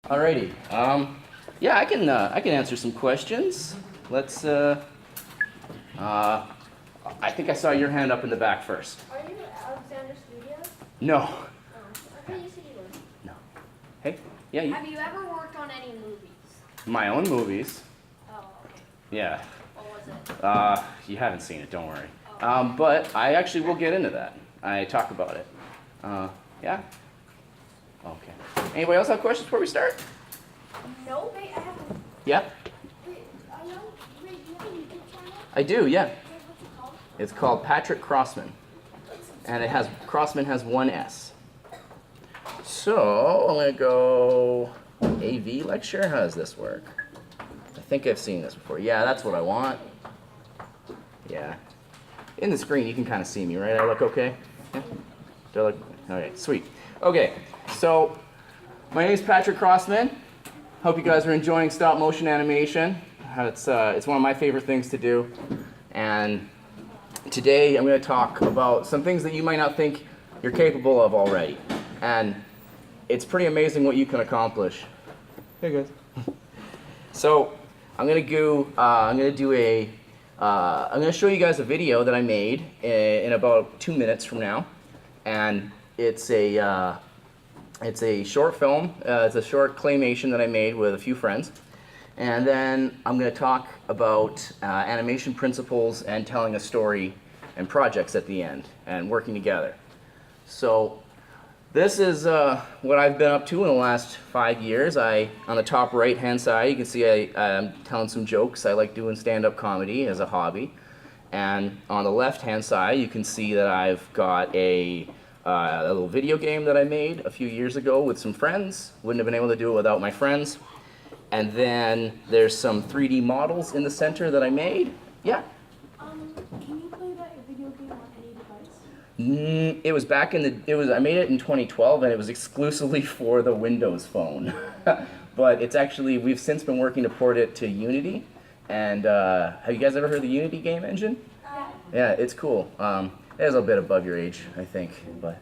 Alrighty. Yeah, I can answer some questions. Let's. I think I saw your hand up in the back first. Are you Alexander Studios? No. Oh, I thought you said you were. No. Hey. Yeah. You. Have you ever worked on any movies? My own movies. Oh, okay. Yeah. What was it? You haven't seen it. Don't worry. But I actually will get into that. I talk about it. Yeah. Okay. Anybody else have questions before we start? No, wait, I have. Yeah. Wait, I know. Wait, do you have a YouTube channel? I do. Yeah. Wait, what's it called? It's called Patrick Crosman, and it has Crosman has one S. So I'm gonna go AV lecture. How does this work? I think I've seen this before. Yeah, that's what I want. Yeah. In the screen, you can kind of see me, right? I look okay? Yeah? Do I look? Okay, sweet. Okay, so my name is Patrick Crosman. Hope you guys are enjoying stop motion animation. It's one of my favorite things to do. And today I'm going to talk about some things that you might not think you're capable of already. And it's pretty amazing what you can accomplish. Hey guys. So I'm going to show you guys a video that I made in about 2 minutes from now, and it's a short film. It's a short claymation that I made with a few friends, and then I'm going to talk about animation principles and telling a story and projects at the end and working together. So this is what I've been up to in the last 5 years. On the top right-hand side, you can see I'm telling some jokes. I like doing stand-up comedy as a hobby. And on the left-hand side, you can see that I've got a little video game that I made a few years ago with some friends. Wouldn't have been able to do it without my friends. And then there's some 3D models in the center that I made. Yeah? Can you play that video game on any device? It was back in the, I made it in 2012, and it was exclusively for the Windows phone. But it's actually, we've since been working to port it to Unity. And have you guys ever heard of the Unity game engine? Yeah, it's cool. It is a bit above your age, I think. But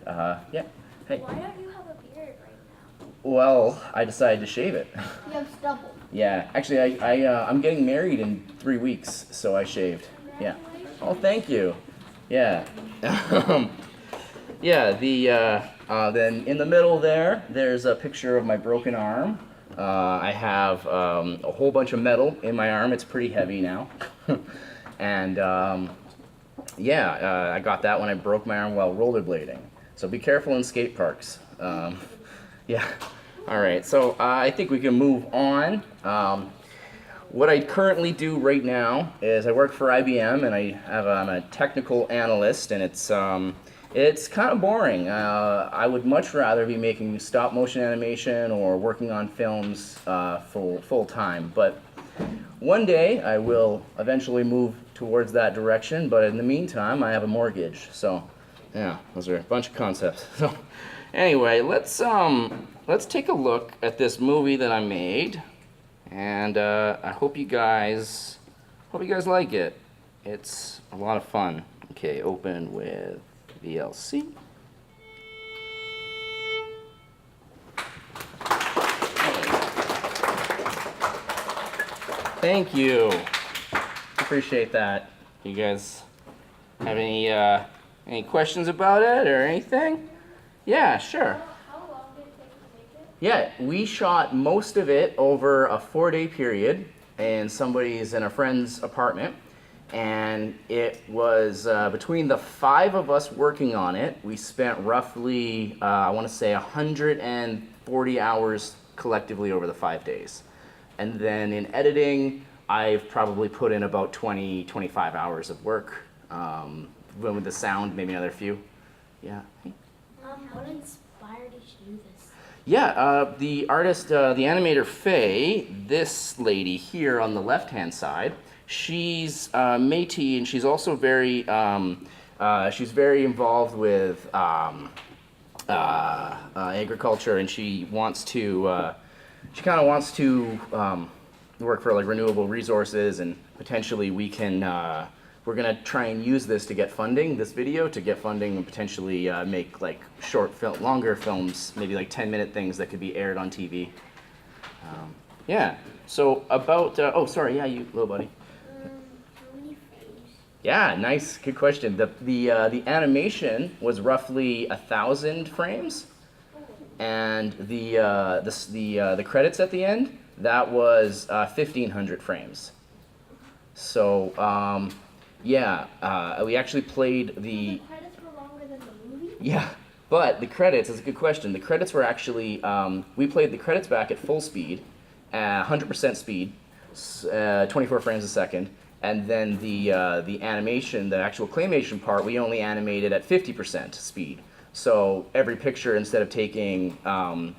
yeah, hey. Why don't you have a beard right now? Well, I decided to shave it. You have stubble. Yeah, actually, I'm getting married in 3 weeks, so I shaved. Yeah. Oh, thank you. Yeah. Yeah, then in the middle there's a picture of my broken arm. I have a whole bunch of metal in my arm. It's pretty heavy now. And yeah, I got that when I broke my arm while rollerblading. So be careful in skate parks. Yeah. All right, so I think we can move on. What I currently do right now is I work for IBM, and I'm a technical analyst, and it's kind of boring. I would much rather be making stop motion animation or working on films full time. But one day I will eventually move towards that direction. But in the meantime, I have a mortgage. So yeah, those are a bunch of concepts. So anyway, let's take a look at this movie that I made. And I hope you guys like it. It's a lot of fun. Okay, open with VLC. Thank you. Appreciate that. You guys have any questions about it or anything? Yeah, sure. Yeah, we shot most of it over a 4-day period in a friend's apartment, and it was between the 5 of us working on it, we spent roughly, I want to say 140 hours collectively over the 5 days. And then in editing, I've probably put in about 25 hours of work. With the sound, maybe another few. Yeah. What inspired you to do this? Yeah, the artist, the animator Faye, this lady here on the left-hand side, she's Métis, and she's also very involved with agriculture, and she kind of wants to work for like renewable resources, and potentially we're gonna try and use this video to get funding and potentially make like longer films, maybe like 10-minute things that could be aired on TV. Yeah. So about oh sorry, yeah, you little buddy. How many frames? Yeah, nice, good question. The animation was roughly 1,000 frames, and the credits at the end, that was 1,500 frames. So yeah, we actually played The credits were longer than the movie? yeah, but the credits is a good question. The credits were actually we played the credits back at full speed, 100% speed, 24 frames a second, and then the animation, the actual claymation part, we only animated at 50% speed. So every picture, instead of taking, 1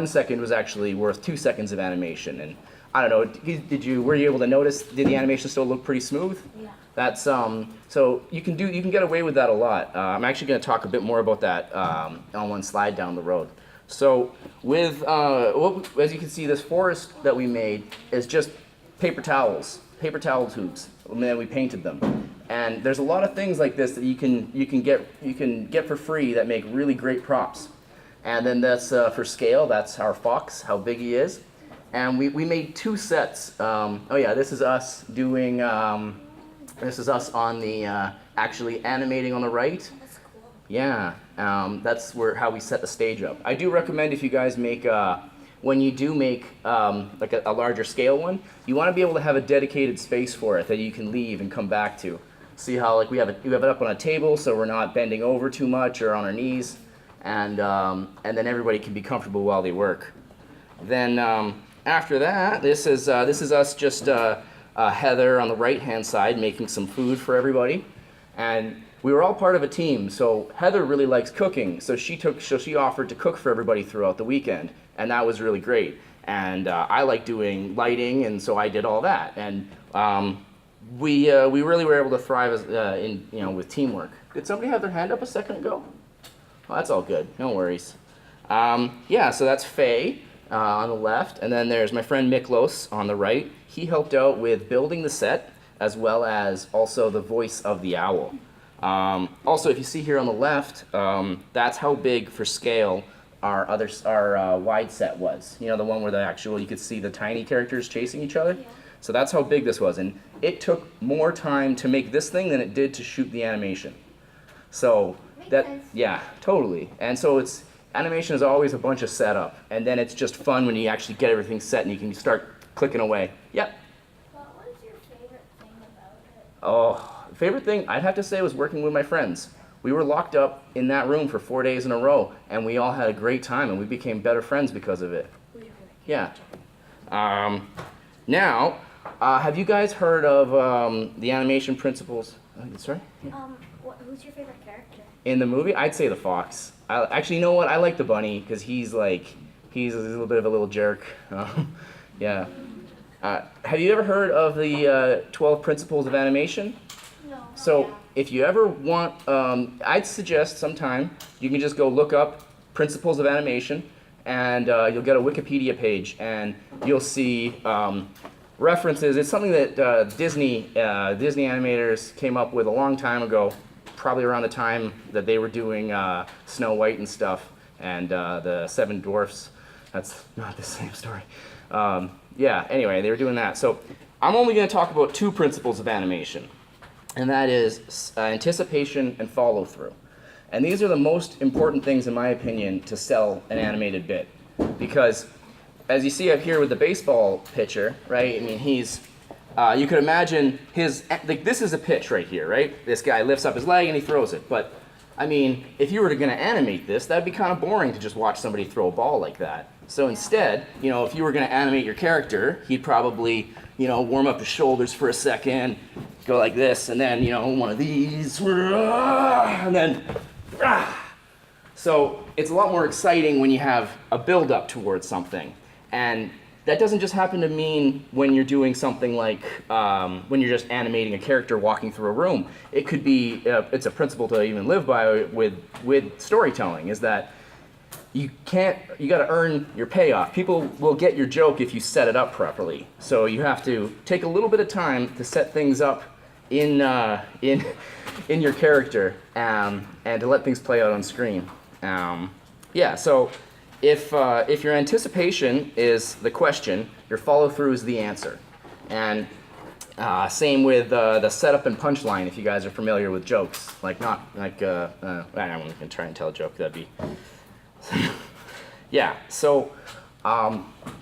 second was actually worth 2 seconds of animation. And I don't know, were you able to notice? Did the animation still look pretty smooth? Yeah. That's so you can get away with that a lot. I'm actually going to talk a bit more about that on one slide down the road. So with as you can see, this forest that we made is just paper towel tubes, and then we painted them. And there's a lot of things like this that you can get for free that make really great props. And then that's for scale. That's our fox, how big he is. And we made 2 sets. Oh yeah, this is us doing. This is us on the actually animating on the right. That's cool. Yeah, that's how we set the stage up. I do recommend if you guys make, when you do make like a larger scale one, you want to be able to have a dedicated space for it that you can leave and come back to. See how like we have it up on a table so we're not bending over too much or on our knees, and then everybody can be comfortable while they work. Then after that, this is us just Heather on the right-hand side making some food for everybody, and we were all part of a team. So Heather really likes cooking, so she offered to cook for everybody throughout the weekend, and that was really great. And I like doing lighting, and so I did all that. And we really were able to thrive with teamwork. Did somebody have their hand up a second ago? Oh, that's all good. No worries. Yeah, so that's Faye on the left, and then there's my friend Miklos on the right. He helped out with building the set, as well as also the voice of the owl. Also, if you see here on the left, that's how big for scale our wide set was. You know, the one where you could see the tiny characters chasing each other? Yeah. So that's how big this was, and it took more time to make this thing than it did to shoot the animation. So Makes sense. yeah, totally. And so animation is always a bunch of setup, and then it's just fun when you actually get everything set and you can start clicking away. Yep. What was your favorite thing about it? Oh, favorite thing I'd have to say was working with my friends. We were locked up in that room for 4 days in a row, and we all had a great time, and we became better friends because of it. Yeah. Now, have you guys heard of the animation principles? Sorry? Yeah. Who's your favorite character? In the movie, I'd say the fox. Actually, you know what? I like the bunny because he's a little bit of a little jerk. Yeah. Have you ever heard of the 12 principles of animation? No. So if you ever want, I'd suggest sometime you can just go look up principles of animation, and you'll get a Wikipedia page, and you'll see references. It's something that Disney animators came up with a long time ago, probably around the time that they were doing Snow White and stuff, and the Seven Dwarfs. That's not the same story. Yeah, anyway, they were doing that. So I'm only going to talk about 2 principles of animation, and that is anticipation and follow-through. And these are the most important things, in my opinion, to sell an animated bit. Because, as you see up here with the baseball pitcher, right, I mean, you could imagine this is a pitch right here, right? This guy lifts up his leg and he throws it. But, I mean, if you were going to animate this, that'd be kind of boring to just watch somebody throw a ball like that. So instead, if you were going to animate your character, he'd probably, warm up his shoulders for a second, go like this, and then, one of these, and then, so it's a lot more exciting when you have a build-up towards something. And that doesn't just happen to mean when you're doing something like, when you're just animating a character walking through a room. It could be, it's a principle to even live by with storytelling, is that you gotta earn your payoff. People will get your joke if you set it up properly. So you have to take a little bit of time to set things up in your character, and to let things play out on screen. Yeah, so if your anticipation is the question, your follow-through is the answer. And same with the setup and punchline, if you guys are familiar with jokes. Like not, like, I'm going to try and tell a joke, that'd be... Yeah, so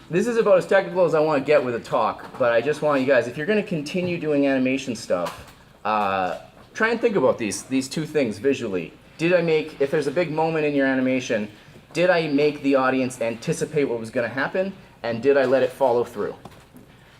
this is about as technical as I want to get with a talk, but I just want you guys, if you're going to continue doing animation stuff, try and think about these two things visually. Did I make, if there's a big moment in your animation, did I make the audience anticipate what was going to happen, and did I let it follow through?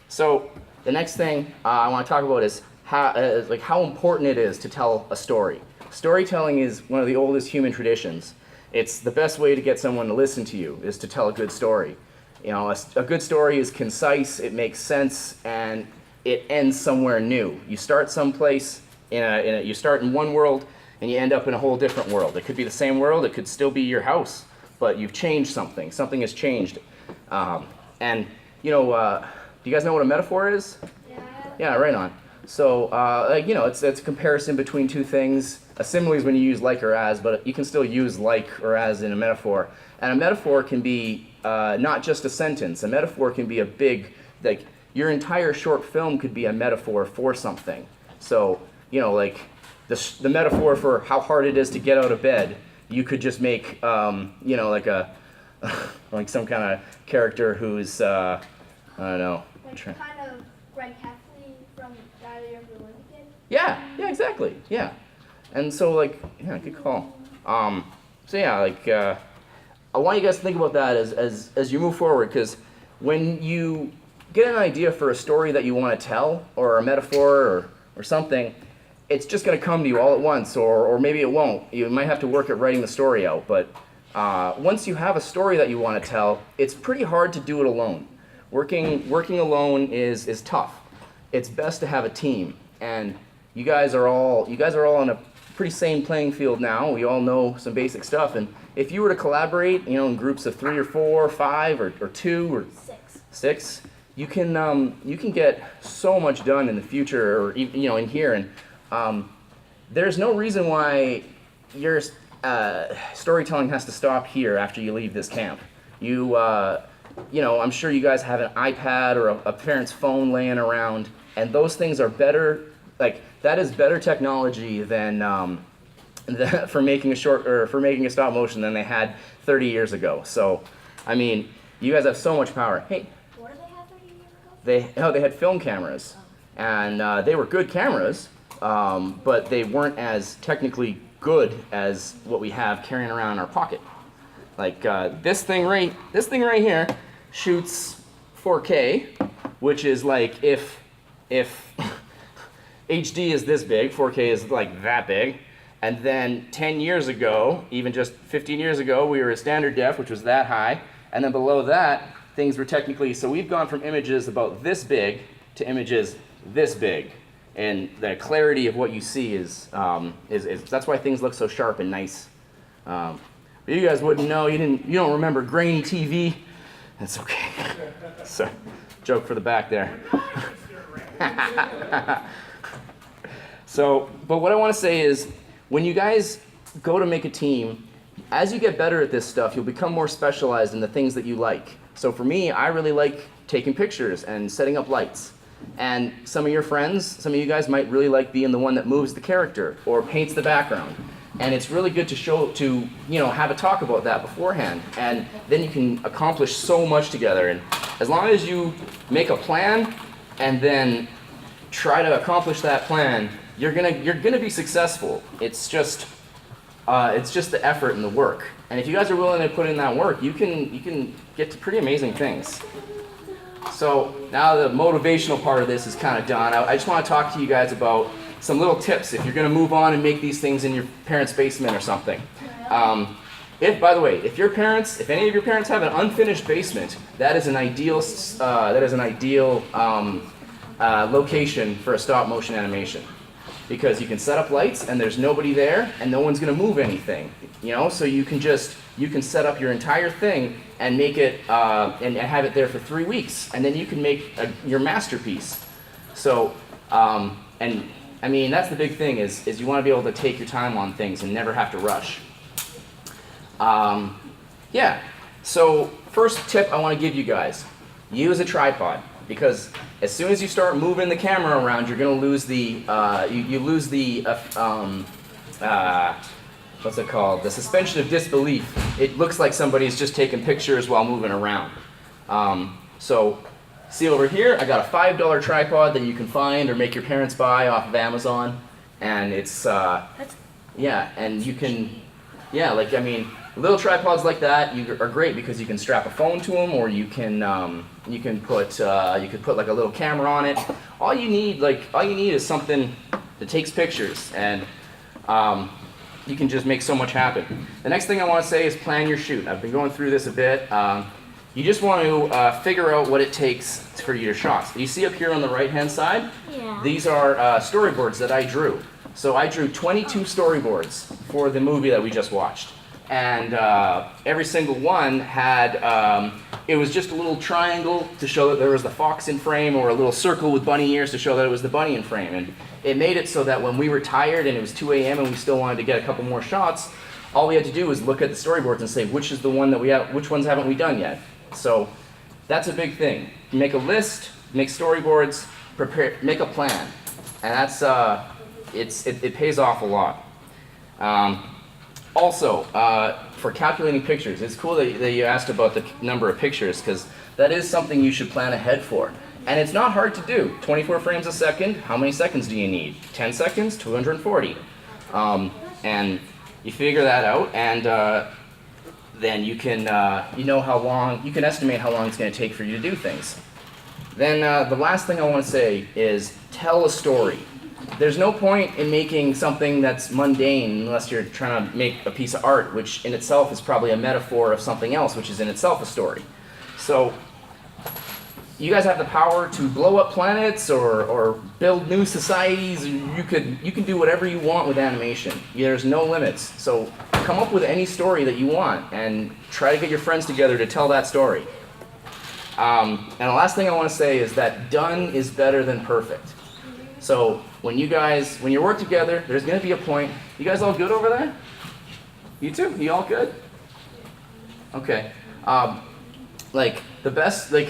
So the next thing I want to talk about is how important it is to tell a story. Storytelling is one of the oldest human traditions. It's the best way to get someone to listen to you, is to tell a good story. You know, a good story is concise, it makes sense, and it ends somewhere new. You start someplace, you start in one world, and you end up in a whole different world. It could be the same world, it could still be your house, but you've changed something. Something has changed. And, you know, do you guys know what a metaphor is? Yeah. Yeah, right on. So, like, you know, it's a comparison between two things. A simile is when you use like or as, but you can still use like or as in a metaphor. And a metaphor can be not just a sentence. A metaphor can be a big, like, your entire short film could be a metaphor for something. So, you know, like, the metaphor for how hard it is to get out of bed, you could just make, you know, like like some kind of character who's, I don't know. Like kind of Greg Heffley from Diary of the Wimpy Kid. Yeah, exactly, yeah. And so, like, yeah, good call. So yeah, like, I want you guys to think about that as you move forward, because when you get an idea for a story that you want to tell, or a metaphor, or something, it's just going to come to you all at once, or maybe it won't. You might have to work at writing the story out, but once you have a story that you want to tell, it's pretty hard to do it alone. Working alone is tough. It's best to have a team, and you guys are all on a pretty same playing field now. We all know some basic stuff, and if you were to collaborate, you know, in groups of 3 or 4 or 5 or 2 or 6, you can get so much done in the future, or even, you know, in here. And there's no reason why your storytelling has to stop here after you leave this camp. You know, I'm sure you guys have an iPad or a parent's phone laying around, and those things are better. Like, that is better technology than for making a stop motion than they had 30 years ago. So, I mean, you guys have so much power. Hey. What did they have 30 years ago? They had film cameras, and they were good cameras, but they weren't as technically good as what we have carrying around in our pocket. Like this thing right here shoots 4K, which is like if HD is this big, 4K is like that big, and then 10 years ago, even just 15 years ago, we were at standard def, which was that high, and then below that, things were technically, so we've gone from images about this big to images this big, and the clarity of what you see is that's why things look so sharp and nice. But you guys wouldn't know, you don't remember grainy TV. That's okay. So, joke for the back there. So, but what I want to say is, when you guys go to make a team, as you get better at this stuff, you'll become more specialized in the things that you like. So for me, I really like taking pictures and setting up lights. And some of your friends, some of you guys might really like being the one that moves the character or paints the background. And it's really good to have a talk about that beforehand. And then you can accomplish so much together. And as long as you make a plan and then try to accomplish that plan, you're gonna be successful. It's just the effort and the work. And if you guys are willing to put in that work, you can get to pretty amazing things. So now the motivational part of this is kind of done. I just want to talk to you guys about some little tips if you're going to move on and make these things in your parents' basement or something. By the way, if any of your parents have an unfinished basement, that is an ideal location for a stop motion animation, because you can set up lights and there's nobody there and no one's going to move anything. So you can set up your entire thing and make it and have it there for 3 weeks, and then you can make your masterpiece. So and I mean, that's the big thing is you want to be able to take your time on things and never have to rush. Yeah, So first tip I want to give you guys, use a tripod, because as soon as you start moving the camera around, you're going to lose the, you lose the, what's it called? The suspension of disbelief. It looks like somebody's just taking pictures while moving around. So see over here, I got a $5 tripod that you can find or make your parents buy off of Amazon. And it's, yeah, and you can, yeah, like, I mean, little tripods like that are great because you can strap a phone to them, or you can put you could put like a little camera on it. All you need is something that takes pictures, and you can just make so much happen. The next thing I want to say is plan your shoot. I've been going through this a bit. You just want to figure out what it takes for your shots. You see up here on the right-hand side? Yeah. These are storyboards that I drew. So I drew 22 storyboards for the movie that we just watched. And every single one had, it was just a little triangle to show that there was the fox in frame, or a little circle with bunny ears to show that it was the bunny in frame. And it made it so that when we were tired and it was 2 a.m. and we still wanted to get a couple more shots, all we had to do was look at the storyboards and say, which is the one that we have, which ones haven't we done yet? So that's a big thing. Make a list, make storyboards, prepare, make a plan. And that's, it pays off a lot. Also, for calculating pictures, it's cool that you asked about the number of pictures, because that is something you should plan ahead for. And it's not hard to do. 24 frames a second, how many seconds do you need? 10 seconds, 240. And you figure that out, and then you can, you know how long, you can estimate how long it's going to take for you to do things. Then the last thing I want to say is tell a story. There's no point in making something that's mundane unless you're trying to make a piece of art, which in itself is probably a metaphor of something else, which is in itself a story. So you guys have the power to blow up planets or build new societies. You can do whatever you want with animation. There's no limits. So come up with any story that you want and try to get your friends together to tell that story. And the last thing I want to say is that done is better than perfect. So when you work together, there's going to be a point. You guys all good over there? You too? You all good? Okay. Like the best, like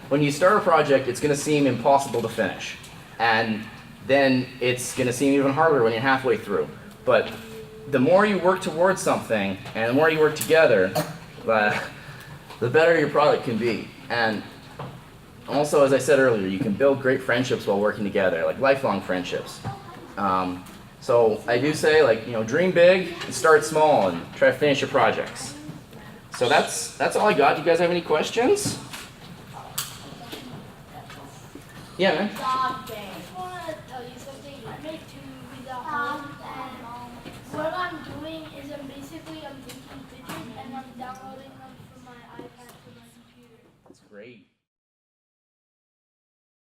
when you start a project, it's going to seem impossible to finish, and then it's going to seem even harder when you're halfway through. But the more you work towards something, and the more you work together, the better your product can be. And also, as I said earlier, you can build great friendships while working together, like lifelong friendships. So I do say, like, dream big and start small and try to finish your projects. So that's all I got. Do you guys have any questions? Yeah, man. I just want to tell you something. I made 2 movies at home, and what I'm doing is I'm taking pictures and I'm downloading them from my iPad to my computer. That's great.